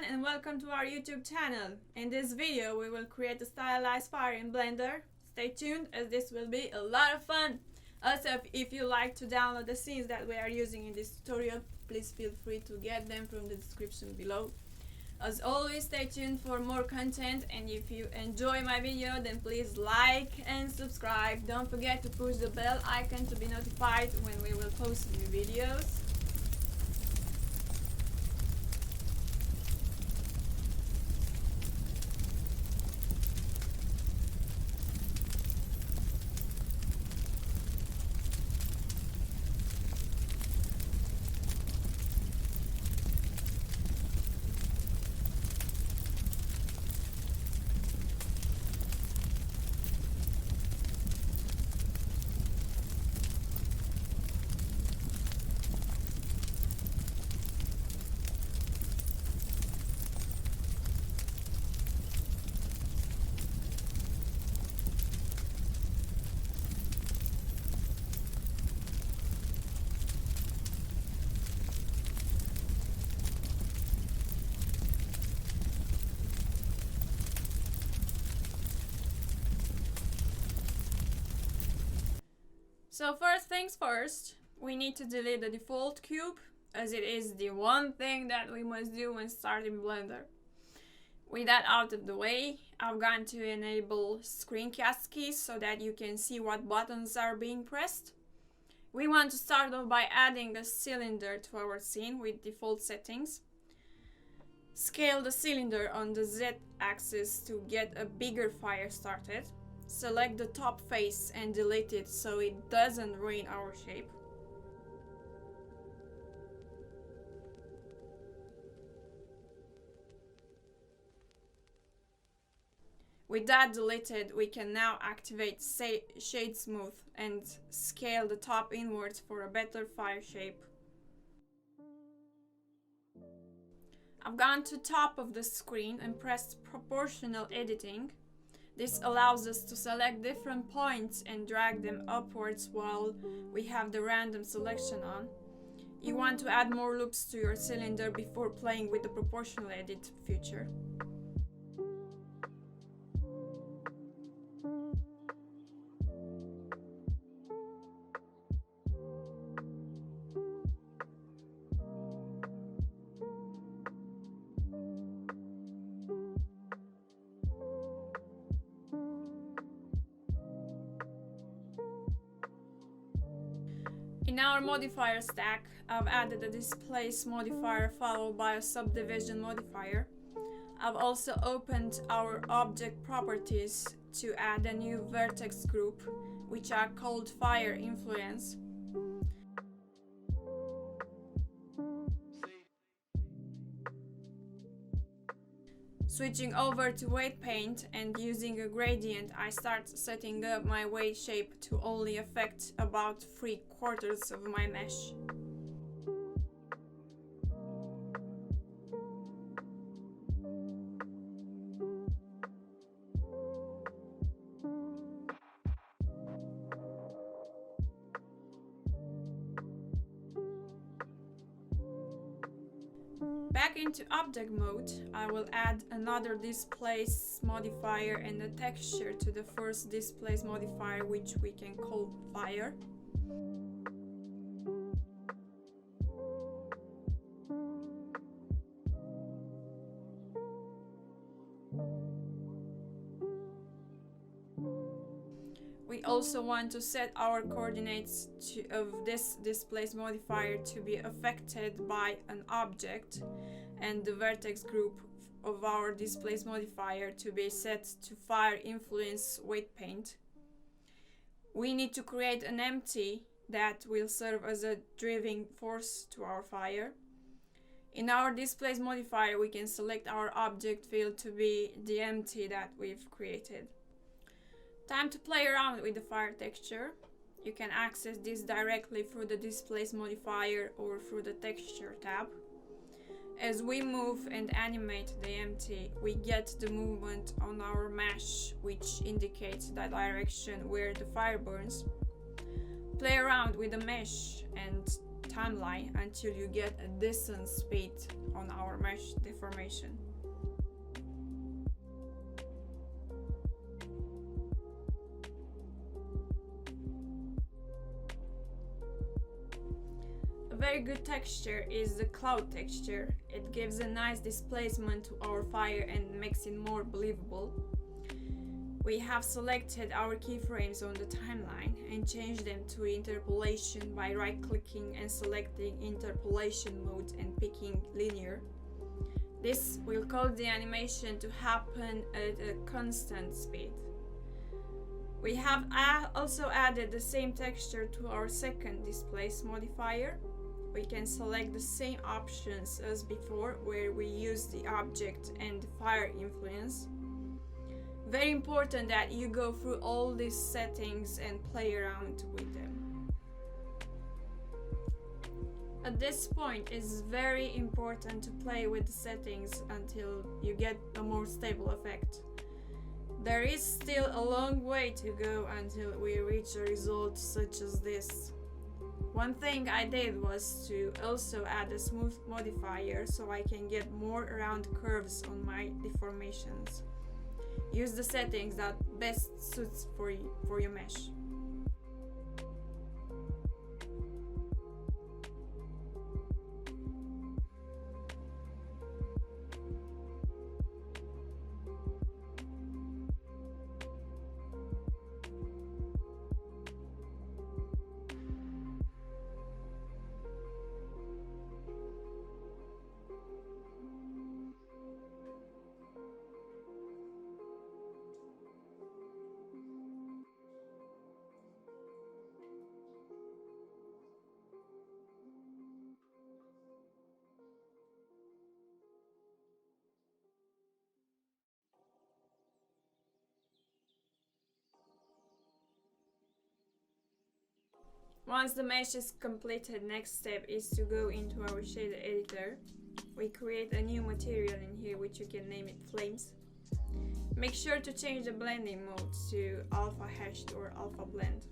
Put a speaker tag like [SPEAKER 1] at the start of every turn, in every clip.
[SPEAKER 1] and welcome to our YouTube channel. In this video we will create a stylized fire in Blender. Stay tuned as this will be a lot of fun. Also, if you like to download the scenes that we are using in this tutorial, please feel free to get them from the description below. As always, stay tuned for more content, and if you enjoy my video then please like and subscribe. Don't forget to push the bell icon to be notified when we will post new videos. So first things first, we need to delete the default cube, as it is the one thing that we must do when starting Blender. With that out of the way, I'm going to enable screencast keys so that you can see what buttons are being pressed. We want to start off by adding a cylinder to our scene with default settings. Scale the cylinder on the Z axis to get a bigger fire started. Select the top face and delete it so it doesn't ruin our shape. With that deleted, we can now activate Shade Smooth and scale the top inwards for a better fire shape. I've gone to top of the screen and pressed Proportional Editing. This allows us to select different points and drag them upwards while we have the random selection on. You want to add more loops to your cylinder before playing with the proportional edit feature. In our modifier stack, I've added a displace modifier followed by a subdivision modifier. I've also opened our object properties to add a new vertex group, which are called fire influence. Switching over to weight paint and using a gradient, I start setting up my weight shape to only affect about 3/4 of my mesh. Back into object mode, I will add another displace modifier and a texture to the first displace modifier, which we can call fire. We also want to set our coordinates of this displace modifier to be affected by an object, and the vertex group of our displace modifier to be set to fire influence weight paint. We need to create an empty that will serve as a driving force to our fire. In our displace modifier, we can select our object field to be the empty that we've created. Time to play around with the fire texture. You can access this directly through the displace modifier or through the texture tab. As we move and animate the empty, we get the movement on our mesh, which indicates the direction where the fire burns. Play around with the mesh and timeline until you get a decent speed on our mesh. mesh deformation. A very good texture is the cloud texture. It gives a nice displacement to our fire and makes it more believable. We have selected our keyframes on the timeline and changed them to interpolation by right-clicking and selecting interpolation mode and picking linear. This will cause the animation to happen at a constant speed. We have also added the same texture to our second displace modifier. We can select the same options as before, where we use the object and the fire influence. Very important that you go through all these settings and play around with them. At this point, it's very important to play with the settings until you get a more stable effect. There is still a long way to go until we reach a result such as this. One thing I did was to also add a smooth modifier so I can get more round curves on my deformations. Use the settings that best suits for your mesh. Once the mesh is completed, next step is to go into our shader editor. We create a new material in here, which you can name it flames. Make sure to change the blending mode to alpha hashed or alpha blend.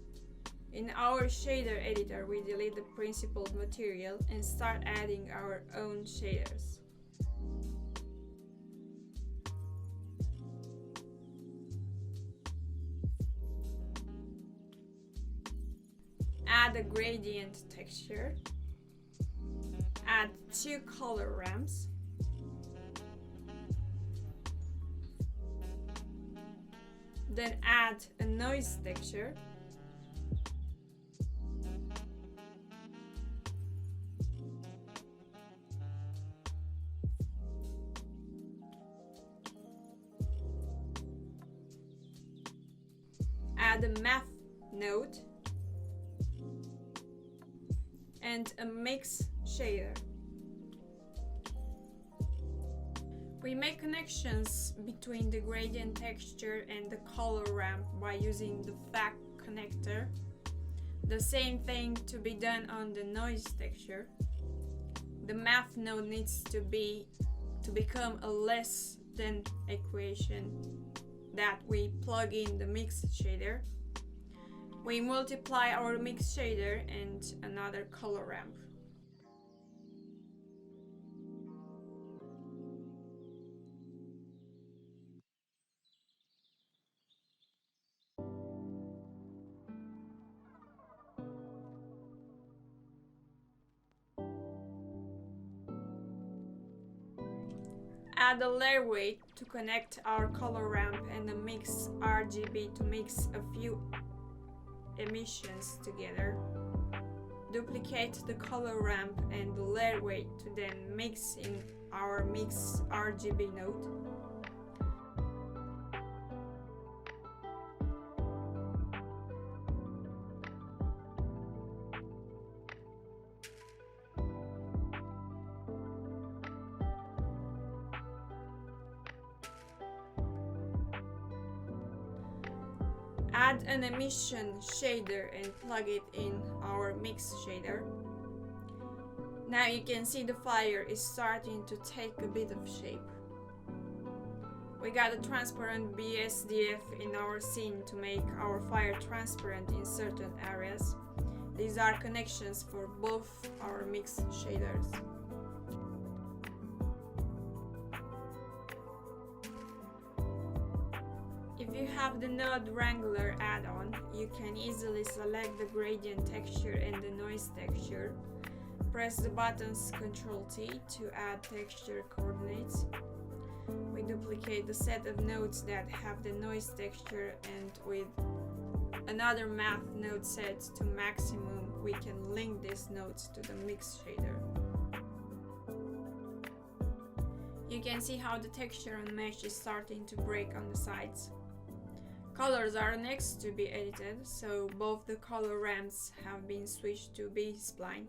[SPEAKER 1] In our shader editor, we delete the principled material and start adding our own shaders. Add a gradient texture, add 2 color ramps, then add a noise texture, add a math node, and a mix shader. We make connections between the gradient texture and the color ramp by using the FAC connector. The same thing to be done on the noise texture. The math node needs to become a less than equation that we plug in the mix shader. We multiply our mix shader and another color ramp. Add a layer weight to connect our color ramp and a mix RGB to mix a few emissions together. Duplicate the color ramp and the layer weight to then mix in our mix RGB node. Add an emission shader and plug it in our mix shader. Now you can see the fire is starting to take a bit of shape. We got a transparent BSDF in our scene to make our fire transparent in certain areas. These are connections for both our mix shaders. you have the Node Wrangler add-on, you can easily select the gradient texture and the noise texture. Press the buttons Ctrl-T to add texture coordinates. We duplicate the set of nodes that have the noise texture, and with another math node set to maximum, we can link these nodes to the mix shader. You can see how the texture on mesh is starting to break on the sides. Colors are next to be edited, so both the color ramps have been switched to B-spline.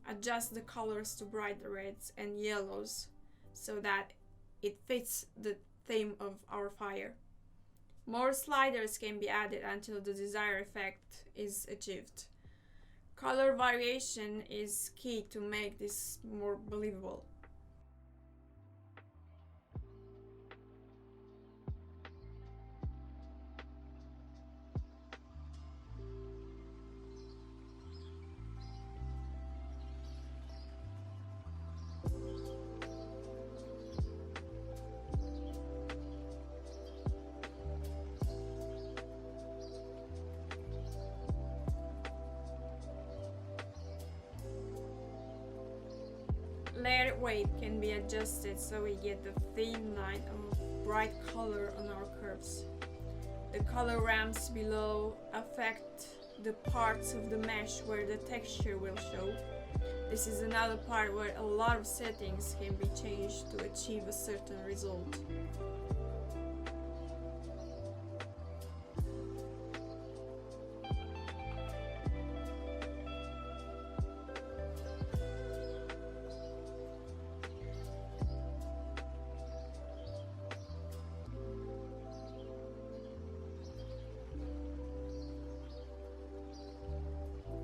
[SPEAKER 1] Adjust the colors to bright reds and yellows so that it fits the theme of our fire. More sliders can be added until the desired effect is achieved. Color variation is key to make this more believable. Layer weight can be adjusted so we get the thin line of bright color on our curves. The color ramps below affect the parts of the mesh where the texture will show. This is another part where a lot of settings can be changed to achieve a certain result.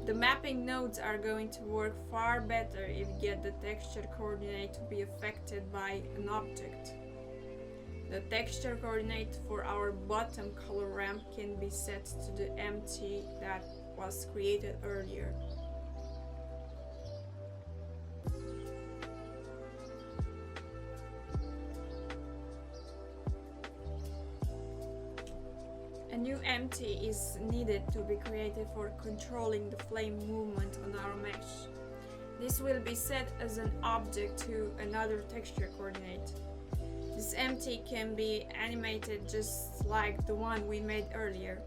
[SPEAKER 1] The mapping nodes are going to work far better if you get the texture coordinate to be affected by an object. The texture coordinate for our bottom color ramp can be set to the empty that was created earlier. A new empty is needed to be created for controlling the flame movement on our mesh. This will be set as an object to another texture coordinate. This empty can be animated just like the one we made earlier.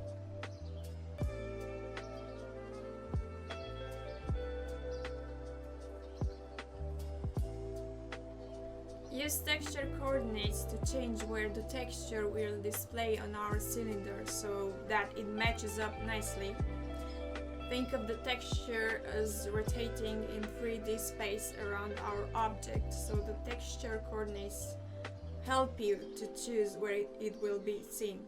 [SPEAKER 1] Use texture coordinates to change where the texture will display on our cylinder so that it matches up nicely. Think of the texture as rotating in 3D space around our object, so the texture coordinates help you to choose where it will be seen.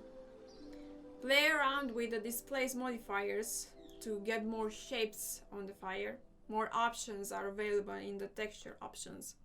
[SPEAKER 1] Play around with the displace modifiers to get more shapes on the fire. More options are available in the texture options.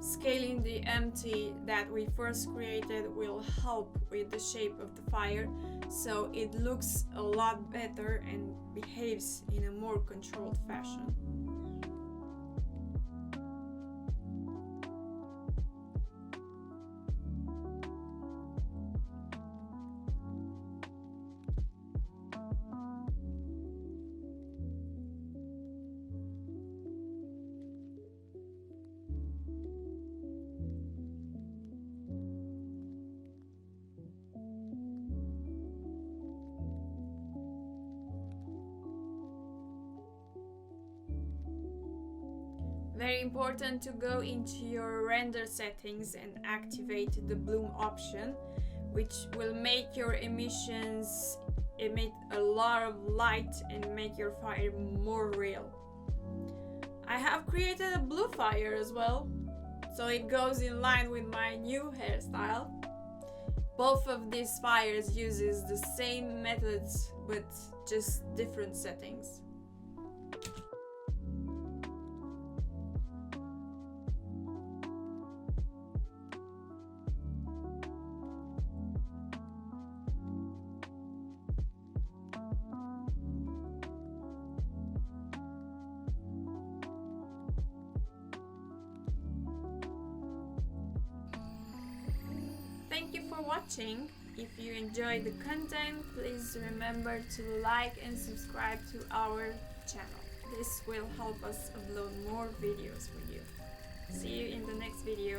[SPEAKER 1] Scaling the empty that we first created will help with the shape of the fire, so it looks a lot better and behaves in a more controlled fashion. Very important to go into your render settings and activate the bloom option, which will make your emissions emit a lot of light and make your fire more real. I have created a blue fire as well, so it goes in line with my new hairstyle. Both of these fires uses the same methods but just different settings. Thank you for watching. If you enjoyed the content, please remember to like and subscribe to our channel. This will help us upload more videos for you. See you in the next video.